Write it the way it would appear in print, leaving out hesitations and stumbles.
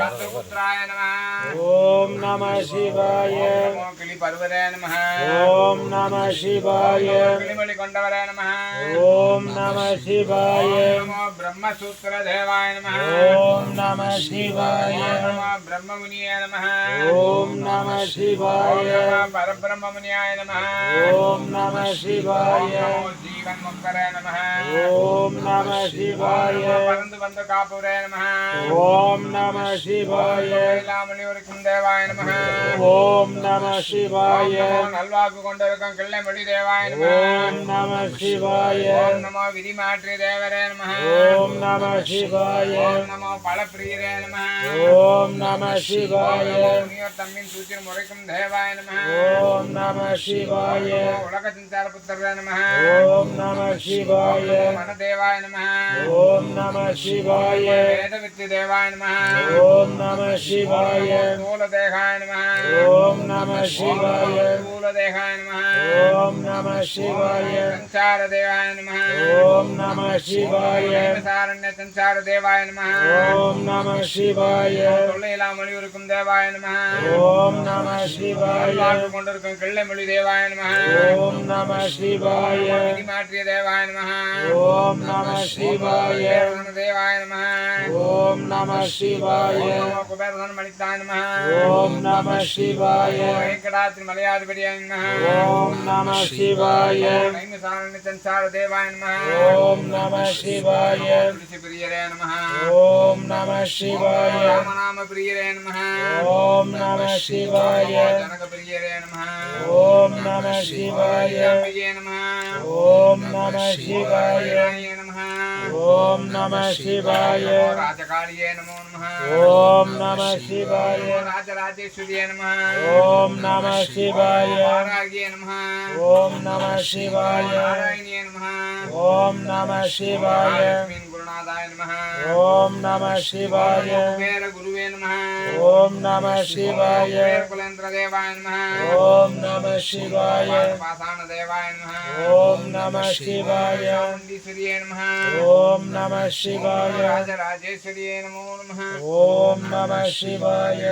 मातृपुत्राय नमः। ओम नमः शिवाय। नमो किलिपर्वते नमः। ओम नमः शिवाय। किलिमलिकोण्डवरे नमः। ओम नमः शिवाय। नमो ब्रह्मसूत्रदेवाय नमः। ओम नमः शिवाय। नमो ब्रह्ममुनिये नमः। ओम नमः शिवाय। नमो परब्रह्ममुनियाय नमः। ओम नमः शिवाय। नमो जीवन्मुक्तरे नमः। ओम नमः शिवाय। परन्तु कापुरे नमः। ओम नमः शिवाय। लीलामणिवरिக்கும் தேவாய நமः. ओम नमः शिवाय। ஓம் நல்வாக்கு கொண்டிருக்கும் கிள்ளைமொழி தேவாய நமः. ओम नमः शिवाय। ஓம் நமோ விதிமாற்றி தேவரே நமः. ओम नमः शिवाय। ஓம் நமோ பலப்பிரியரே நமः. ओम नमः शिवाय। முனியோர் தம்மின் சூத்திரம் முறைக்கும் தேவாய நமः. ओम नमः शिवाय। உலக சஞ்சார புத்திரரே நமः. ओम नमः शिवाय। மன தேவாய நமः. ओम नमः शिवाय। வேதவித்து தேவாய நமः. ओम नमः शिवाय। ஸ்தூல தேகாய நமः. ओम नमः शिवाय। ஸ்தூல தேகாய நமः. ओम नमः शिवाय। சஞ்சார தேவாய நமः. ओम नमः शिवाय। சாரண்ய சஞ்சார தேவாய நமः. ओम नमः शिवाय। தொல்லையெல்லாம் மொழியிருக்கும் தேவாய நமः. ओम नमः शिवाय। வாழ்வு கொண்டிருக்கும் கிள்ளைமொழி தேவாய நமः. ओम नमः शिवाय। விதி மாற்றிய தேவாய நமः. ओम नमः शिवाय। குபேரதன தேவாய நமः. ओम नमः शिवाय। நமோ குபேரதன மணித்தாய நமः. ओम नमः शिवाय। வெங்கடாத்ரி மலையாதிபதியாய நமः. ओम नमः शिवाय। நைம சாரண்ய சஞ்சார தேவாய நமः. ओम नमः शिवाय। துளசி பிரியரே நமः. ओम नमः शिवाय। ராமநாம பிரியரே நமः. ओम नमः शिवाय। ஜனக பிரியரே நமः. ओम नमः शिवाय। அம்பிகே நமः. ओम नमः शिवाय। விநாயகே நமः. ओम नमः शिवाय। ராஜகாளியே நமோ நமः. ओम नमः शिवाय। ராஜராஜேஸ்வரியே நமः. ओम नमः शिवाय। வாராகியே நமः. ओम नमः शिवाय। நாராயணியே நமः. ओम नमः शिवाय। லக்ஷ்மீன் குருநாதாய நமः. ओम नमः शिवाय। குபேர குருவே நமः. ओम नमः शिवाय। குபேர குலேந்திர தேவாய நமः. ओम नमः शिवाय। பாசான தேவாய நமः. ओम नमः शिवाय। சாமுண்டீஸ்வரியே நமः. ओम नमः शिवाय। ராஜராஜேஸ்வரியே நமோ நமः. ओम नमः शिवाय।